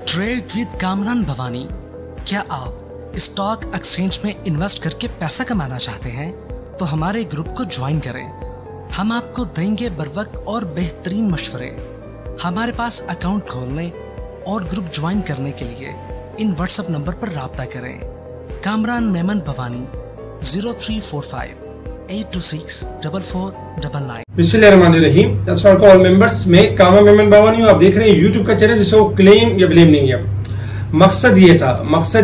Trade with Kamran Bhavani. क्या आप stock exchange में इन्वेस्ट करके पैसा कमाना चाहते हैं तो हमारे ग्रुप को ज्वाइन करें। हम आपको देंगे बरवक्त और बेहतरीन मशवरे। हमारे पास अकाउंट खोलने और ग्रुप ज्वाइन करने के लिए इन व्हाट्सएप नंबर पर राब्ता करें। कामरान मेमन भवानी 0345-826-4499। बिस्मिल्लाहिर्रहमानिर्रहीम। That's for all members. मैं कामरान मेमन भवानी हूं। आप देख रहे हैं यूट्यूब का चैनल जिसको क्लेम या ब्लेम नहीं है। मकसद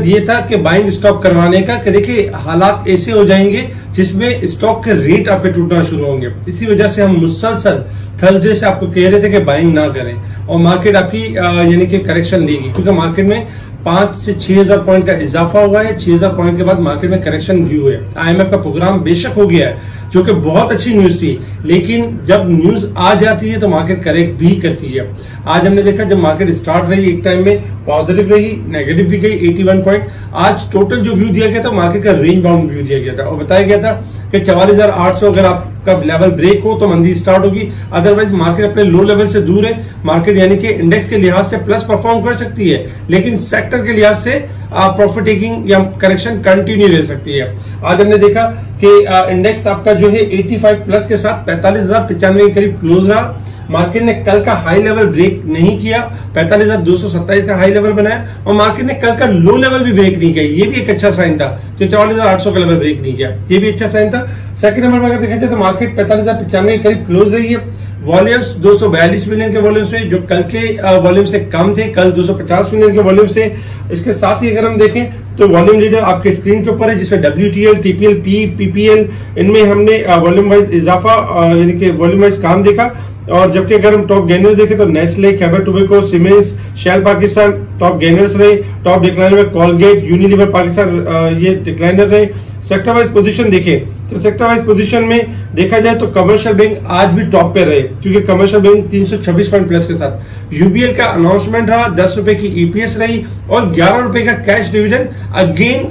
ये था कि बाइंग स्टॉक करवाने का कि देखिए हालात ऐसे हो जाएंगे जिसमें स्टॉक के रेट आपके टूटना शुरू होंगे। इसी वजह से हम मुसलसल थर्सडे से आपको कह रहे थे कि बाइंग ना करें और मार्केट आपकी यानी कि करेक्शन लेगी, क्योंकि मार्केट में 5 से 6,000 पॉइंट का इजाफा हुआ है। 6,000 पॉइंट के बाद मार्केट में करेक्शन भी हुआ है। IMF का प्रोग्राम बेशक हो गया है, जो कि बहुत अच्छी न्यूज थी, लेकिन जब न्यूज आ जाती है तो मार्केट करेक्ट भी करती है। आज हमने देखा जब मार्केट स्टार्ट रही एक टाइम में पॉजिटिव रही, नेगेटिव भी गई 81 पॉइंट। आज टोटल जो व्यू दिया गया था मार्केट का रेंज बाउंड व्यू दिया गया था और बताया गया था कि 44,800 अगर आपका लेवल ब्रेक हो तो मंदी स्टार्ट होगी, अदरवाइज मार्केट अपने लो लेवल से दूर है। मार्केट यानी कि इंडेक्स के लिहाज से प्लस परफॉर्म कर सकती है, लेकिन सेक्टर के लिहाज से प्रॉफिट टेकिंग या करेक्शन कंटिन्यू रह सकती है। आज हमने देखा कि इंडेक्स आपका जो है 85 प्लस के साथ 45,095 के करीब क्लोज रहा। मार्केट ने कल का हाई लेवल ब्रेक नहीं किया, 45,227 का हाई लेवल बनाया और मार्केट ने कल का लो लेवल भी ब्रेक नहीं किया। ये भी एक अच्छा साइन था जो 44,800 का लेवल ब्रेक नहीं किया, ये भी अच्छा साइन था। सेकंड नंबर पर अगर देखा जाए तो मार्केट 45,095 के करीब क्लोज रही है। वॉल्यूम्स 242 मिलियन के वॉल्यूम्स थे जो कल के वॉल्यूम से कम थे, कल 250 मिलियन के वॉल्यूम्स थे। इसके साथ ही अगर हम देखें तो वॉल्यूम लीडर आपके स्क्रीन के ऊपर है, जिसमें WTL, TPL, PPL इनमें हमने वॉल्यूम वाइज इजाफा यानी कि वॉल्यूम वाइज काम देखा। और जबकि अगर हम टॉप गेनर्स देखें तो Nestle, Khyber tobacco, Siemens, Shell Pakistan top gainers रहे। टॉप डिक्लाइनर में कोलगेट, यूनिलीवर पाकिस्तान ये डिक्लाइनर रहे। सेक्टर वाइज पोजीशन देखें तो सेक्टर वाइज पोजीशन में देखा जाए तो कमर्शियल बैंक आज भी टॉप पे रहे, क्योंकि कमर्शियल बैंक 326 पॉइंट प्लस के साथ। UBL का अनाउंसमेंट रहा, 10 रुपए की EPS रही और 11 रुपए का कैश डिविडेंड अगेन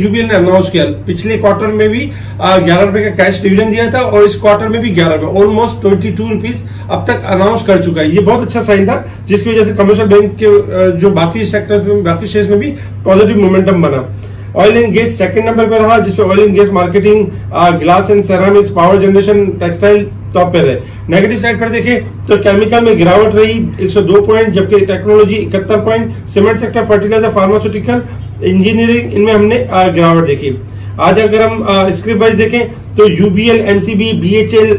UBL ने अनाउंस किया। पिछले क्वार्टर में भी 11 रुपए का कैश डिविडेंड दिया था और इस क्वार्टर में भी 11 रुपए, ऑलमोस्ट 22 रुपीज अब तक अनाउंस कर चुका है। ये बहुत अच्छा साइन था, जिसकी वजह से कमर्शियल बैंक के जो बाकी सेक्टर्स में, बाकी शेयर्स में भी पॉजिटिव मोमेंटम बना। Oil and gas second number पर रहा, जिसमें oil and gas marketing, glass and ceramics, power generation, textile top पे रहे। नेगेटिव साइड पर देखें तो केमिकल में गिरावट रही 102 पॉइंट, जबकि technology 71 point, cement sector, fertiliser, pharmaceutical, engineering इनमें हमने गिरावट देखी। आज अगर हम स्क्रिप्ट वाइज देखें तो UBL, MCB, BHL,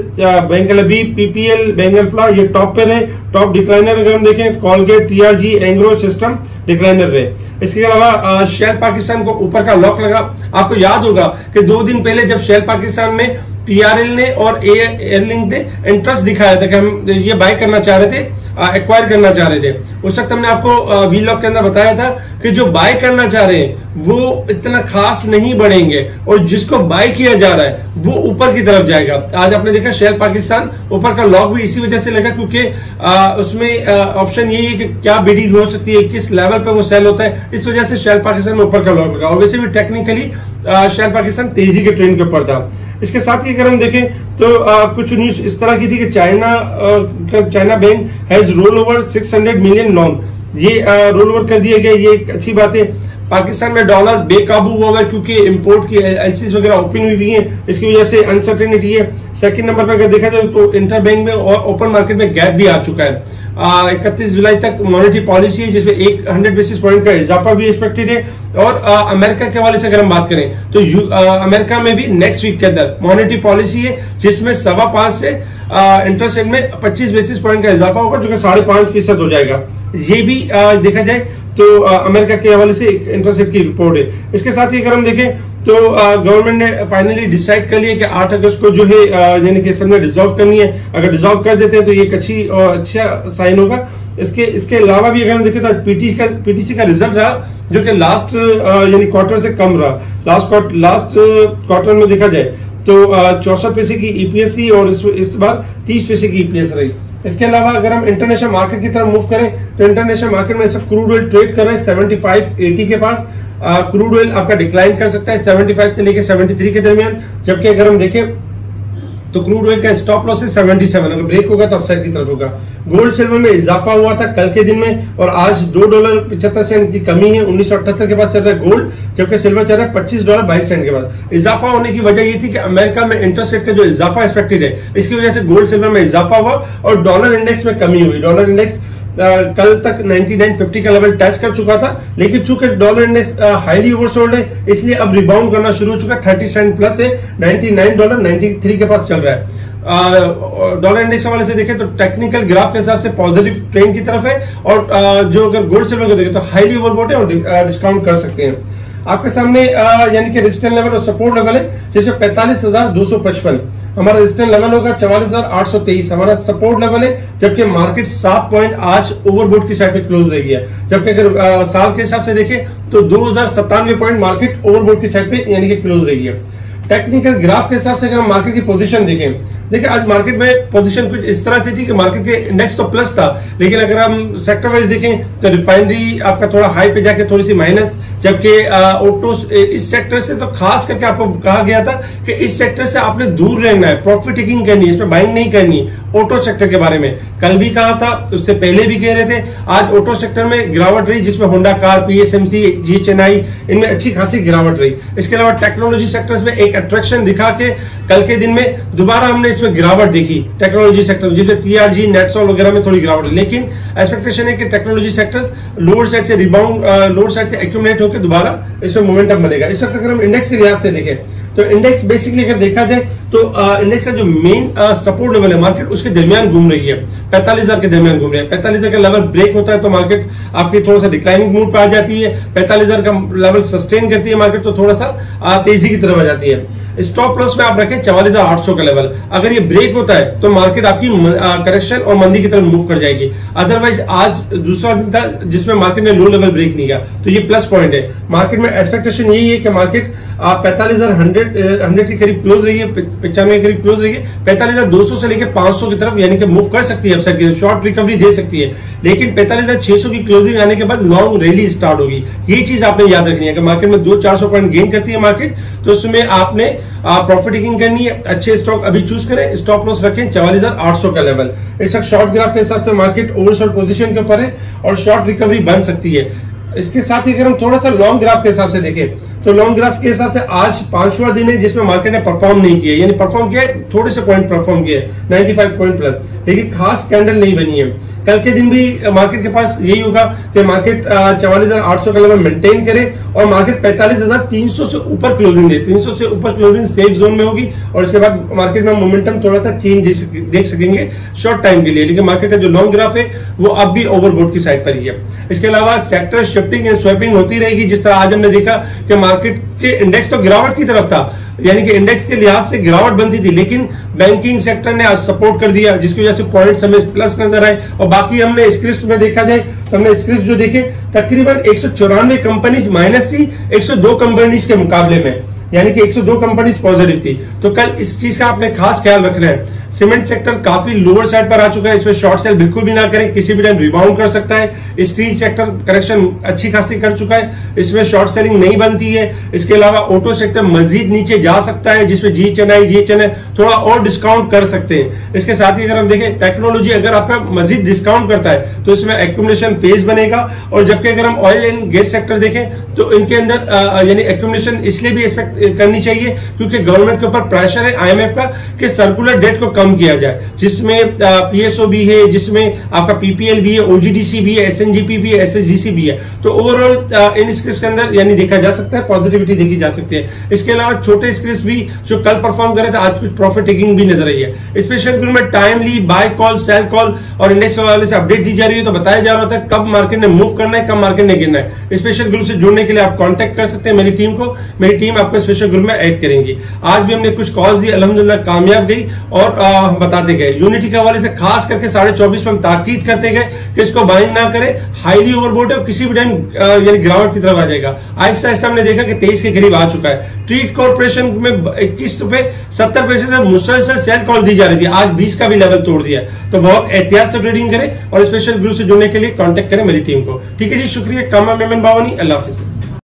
बैंक लबीब, PPL, बैंक फ्ला ये टॉप पे रहे। टॉप डिक्लाइनर अगर हम देखें Colgate, TRG, Engro system decliner रहे। इसके अलावा शेल पाकिस्तान को ऊपर का लॉक लगा। आपको याद होगा कि 2 दिन पहले जब शेल पाकिस्तान में PRL ने और एयरलिंक ने इंटरेस्ट दिखाया था कि हम ये बाय करना चाह रहे थे, एक्वायर करना चाह रहे थे। उस वक्त हमने आपको वीलॉग के अंदर बताया था कि जो बाय करना चाह रहे हैं वो इतना खास नहीं बढ़ेंगे और जिसको बाय किया जा रहा है वो ऊपर की तरफ जाएगा। आज आपने देखा शेल पाकिस्तान ऊपर का लॉक भी इसी वजह से लगा, क्योंकि उसमें ऑप्शन यही है कि क्या बिडिंग हो सकती है, किस लेवल पे वो सेल होता है, इस वजह से शेल पाकिस्तान में ऊपर का लॉक लगा। और वैसे भी टेक्निकली शेल पाकिस्तान तेजी के ट्रेंड के ऊपर था। इसके साथ ही अगर हम देखें तो कुछ न्यूज इस तरह की थी कि China bank has roll over 600 million loan, ये रोल ओवर कर दिया गया। ये एक अच्छी बात है। पाकिस्तान में डॉलर बेकाबू हुआ है क्योंकि इंपोर्ट की LCs वगैरह ओपन हुई है, इसकी वजह से अनसर्टेनिटी है। सेकंड नंबर पर अगर देखा जाए तो इंटर बैंक में और ओपन मार्केट में गैप भी आ चुका है। 31 जुलाई तक मॉनेटरी पॉलिसी है, जिसमें 100 बेसिस पॉइंट का इजाफा भी एक्सपेक्टेड है। और अमेरिका के हवाले से अगर हम बात करें तो अमेरिका में भी नेक्स्ट वीक के अंदर मॉनेटरी पॉलिसी है, जिसमें 5.25 से इंटरेस्ट रेट में 25 बेसिस पॉइंट का इजाफा होगा, जो कि 5.5% हो जाएगा। ये भी देखा जाए तो अमेरिका के हवाले से इंटरेस्ट रेट की रिपोर्ट है। इसके साथ ही अगर हम देखें तो गवर्नमेंट ने फाइनली डिसाइड कर लिया कि 8 अगस्त को जो है यानी कि सबने डिसॉल्व करनी है। अगर डिसॉल्व कर देते हैं तो ये एक अच्छा साइन होगा। इसके अलावा भी अगर हम देखें तो PTC का रिजल्ट रहा, जो कि लास्ट यानी क्वार्टर से कम रहा। लास्ट क्वार्टर में देखा जाए तो 64 पैसे की EPS थी और इस बार 30 पैसे की EPS रही। इसके अलावा अगर हम इंटरनेशनल मार्केट की तरफ मूव करें तो इंटरनेशनल मार्केट में क्रूड ऑयल ट्रेड कर रहे हैं 75-80 के पास। क्रूड ऑयल आपका डिक्लाइन कर सकता है 75 से लेकर 73 के दरमियान। जबकि अगर हम देखें तो क्रूड ऑयल का स्टॉप लॉस है 77, अगर ब्रेक होगा तो अपसाइड की तरफ होगा। गोल्ड सिल्वर में इजाफा हुआ था कल के दिन में और आज $2.75 की कमी है। 1978 के बाद चल रहा है गोल्ड, जबकि सिल्वर चल रहा है $25.22 के बाद। इजाफा होने की वजह ये थी कि अमेरिका में इंटरेस्ट रेट का जो इजाफा एक्सपेक्टेड है, इसकी वजह से गोल्ड सिल्वर में इजाफा हुआ और डॉलर इंडेक्स में कमी हुई। डॉलर इंडेक्स कल तक 99.50 का लेवल टच कर चुका था, लेकिन चूंकि डॉलर इंडेक्स हाईली ओवरसोल्ड है, इसलिए अब रिबाउंड करना शुरू हो चुका। 30 सेंट प्लस है, $99.93 के पास चल रहा है। डॉलर इंडेक्स वाले से देखें तो टेक्निकल ग्राफ के हिसाब से पॉजिटिव ट्रेंड की तरफ है और जो अगर गोल्ड सिल्वर को देखें तो हाईली ओवरबॉट है और डिस्काउंट कर सकते हैं। आपके सामने यानी कि रेजिस्टेंस लेवल और सपोर्ट लेवल है, जिसमें 45,255 हमारा रेजिस्टेंस लेवल होगा, 44,823 हमारा सपोर्ट लेवल है, जबकि मार्केट 7 पॉइंट आज ओवरबॉट की साइड पे क्लोज रही है। जबकि अगर साल के हिसाब से देखें तो 2097 पॉइंट मार्केट ओवरबॉट की साइड पे यानी कि क्लोज रही है। टेक्निकल ग्राफ के हिसाब से अगर हम मार्केट की पोजीशन देखें, देखिए आज मार्केट में पोजीशन कुछ इस तरह से थी कि मार्केट के इंडेक्स तो प्लस था, लेकिन अगर हम सेक्टर वाइज देखें तो रिफाइनरी आपका थोड़ा हाई पे जाके थोड़ी सी माइनस, जबकि ऑटो इस सेक्टर से तो खास करके आपको कहा गया था कि इस सेक्टर से आपने दूर रहना है, प्रॉफिट टेकिंग करनी है, इसमें बाइंग नहीं करनी। ऑटो सेक्टर के बारे में कल भी कहा था, उससे पहले भी कह रहे थे। आज ऑटो सेक्टर में गिरावट रही, जिसमें होंडा कार, पीएसएमसी, जीएचएनआई, इनमें अच्छी खासी गिरावट रही। इसके अलावा टेक्नोलॉजी सेक्टर्स में एक अट्रैक्शन दिखा के कल के दिन में दोबारा हमने इसमें गिरावट देखी टेक्नोलॉजी सेक्टर में, जिसमें टीआरजी, नेटसॉल वगैरह में थोड़ी गिरावट है। लेकिन एक्सपेक्टेशन है कि टेक्नोलॉजी सेक्टर्स लोअर साइड से रिबाउंड, लोअर साइड से एक्यूमुलेट होकर दोबारा इसमें मोमेंटम बनेगा। इस वक्त अगर हम इंडेक्स के लिहाज से देखें तो इंडेक्स बेसिकली अगर देखा जाए तो इंडेक्स का जो मेन सपोर्ट लेवल है मार्केट उसके दरमियान घूम रही है, 45,000 के दरमियान घूम रही है। 45,000 का लेवल ब्रेक होता है तो मार्केट आपकी थोड़ा सा डिक्लाइनिंग मूड पर आ जाती है। 45,000 का लेवल सस्टेन करती है मार्केट तो थोड़ा सा तेजी की तरफ आ जाती है। स्टॉप लॉस में आप रखें 44,800 का लेवल, अगर ये ब्रेक होता है तो मार्केट आपकी करेक्शन और मंदी की तरफ मूव कर जाएगी। अदरवाइज आज दूसरा दिन था जिसमें मार्केट ने लो लेवल ब्रेक नहीं किया, तो ये प्लस पॉइंट है। मार्केट में एक्सपेक्टेशन यही है कि मार्केट 45,100 के करीब क्लोज रही है, 95 के करीब क्लोज रही है। 45,200 से लेकर 500 की तरफ यानी कि मूव कर सकती है, अपसाइड की शॉर्ट रिकवरी दे सकती है। लेकिन 45,600 की क्लोजिंग आने के बाद लॉन्ग रैली स्टार्ट होगी। ये चीज आपने याद रखनी है कि मार्केट में 200-400 पॉइंट गेन करती है मार्केट, तो उसमें आपने प्रॉफिट टेकिंग करनी है। अच्छे स्टॉक अभी चूज करें, स्टॉप लॉस रखें 44,800 का लेवल। इस वक्त शॉर्ट ग्राफ के हिसाब से मार्केट ओवरसोल्ड पोजीशन के ऊपर है और शॉर्ट रिकवरी बन सकती है। इसके साथ ही अगर हम थोड़ा सा लॉन्ग ग्राफ के हिसाब से देखें तो लॉन्ग ग्राफ के हिसाब से आज 5वां दिन है जिसमें मार्केट ने परफॉर्म नहीं किया, यानी परफॉर्म किया थोड़े से पॉइंट परफॉर्म किए 95 पॉइंट प्लस, लेकिन खास कैंडल नहीं बनी है। कल के दिन भी मार्केट के पास यही होगा कि मार्केट 44,800 का लेवल मेंटेन करे और मार्केट 45,300 से ऊपर क्लोजिंग दे। 300 से ऊपर क्लोजिंग सेफ जोन में होगी और इसके बाद मार्केट में मोमेंटम थोड़ा सा चेंज देख सकेंगे शॉर्ट टाइम के लिए। लेकिन मार्केट का जो लॉन्ग ग्राफ है वो अब भी ओवरबॉट की साइड पर ही है। इसके अलावा सेक्टर शिफ्टिंग एंड स्वैपिंग होती रहेगी। जिस तरह आज हमने देखा कि मार्केट के इंडेक्स तो गिरावट की तरफ था, यानी कि इंडेक्स के लिहाज से गिरावट बनती थी, लेकिन बैंकिंग सेक्टर ने आज सपोर्ट कर दिया जिसकी वजह से पॉइंट्स हमें प्लस नजर आए। और बाकी हमने स्क्रिप्ट में देखा जाए तो हमने स्क्रिप्ट जो देखे तकरीबन 194 कंपनीज माइनस थी 102 कंपनीज के मुकाबले में, यानी कि 102 कंपनीज पॉजिटिव थी। तो कल इस चीज का आपने खास ख्याल रखना है। सीमेंट सेक्टर काफी लोअर साइड पर आ चुका है, इसमें शॉर्ट सेल बिल्कुल भी ना करें, किसी भी टाइम रिबाउंड कर सकता है। स्टील सेक्टर करेक्शन अच्छी खासी कर चुका है, इसमें शॉर्ट सेलिंग नहीं बनती है। इसके अलावा ऑटो सेक्टर मजीद नीचे जा सकता है जिसमें जीएचएनआई थोड़ा और डिस्काउंट कर सकते हैं। इसके साथ ही अगर हम देखें टेक्नोलॉजी अगर आपका मजीद डिस्काउंट करता है तो इसमें एक्यूमुलेशन फेज बनेगा। और जबकि अगर हम ऑयल एंड गैस सेक्टर देखें तो इनके अंदर यानी एक्यूमुलेशन इसलिए भी एक्सपेक्ट करनी चाहिए क्योंकि गवर्नमेंट के ऊपर प्रेशर है आईएमएफ का कि सर्कुलर डेट को कम किया जाए, जिसमें पीएसओ भी है, जिसमें आपका पीपीएल भी है, ओजीडीसी भी है, एसएनजीपी भी है, एसएसजीसी भी है। तो ओवरऑल इन स्क्रिप्ट के अंदर यानी देखा जा सकता है पॉजिटिविटी देखी जा सकती है। इसके अलावा छोटे स्क्रिप्ट भी जो कल परफॉर्म कर रहे थे आज कुछ प्रॉफिट टेकिंग भी नजर आई है। स्पेशल ग्रुप में timely buy call, sell call और इंडेक्स वाले से अपडेट दी जा रही है, तो बताया जा रहा है कब मार्केट ने मूव करना है, कब मार्केट ने गिरना है। स्पेशल ग्रुप से जुड़ने के लिए आप कांटेक्ट कर सकते हैं मेरी टीम को, मेरी टीम आपको स्पेशल ग्रुप में ऐड करेंगी। आज भी हमने कुछ कॉल्स दी, अल्हम्दुलिल्लाह कामयाब गई और हम बताते गए। यूनिटी के हवाले से खास करके 24:30 में हम ताकीद करते गए कि इसको बाइंग ना करे, हाईली ओवरबॉट है और किसी भी टाइम यानी गिरावट की तरफ आ जाएगा। आहिस्ता आहिस्ता हमने देखा कि 23 के करीब आ चुका है। ट्रीट कॉर्पोरेशन में 21 रुपए 70 पैसे से मुसलसल सेल कॉल दी जा रही थी, आज 20 का भी लेवल तोड़ दिया। तो बहुत एहतियात से ट्रेडिंग करें और स्पेशल ग्रुप से जुड़ने के लिए कांटेक्ट करें मेरी टीम को। ठीक है जी, शुक्रिया। कामा मेमन बावानी, अल्लाह हाफिज।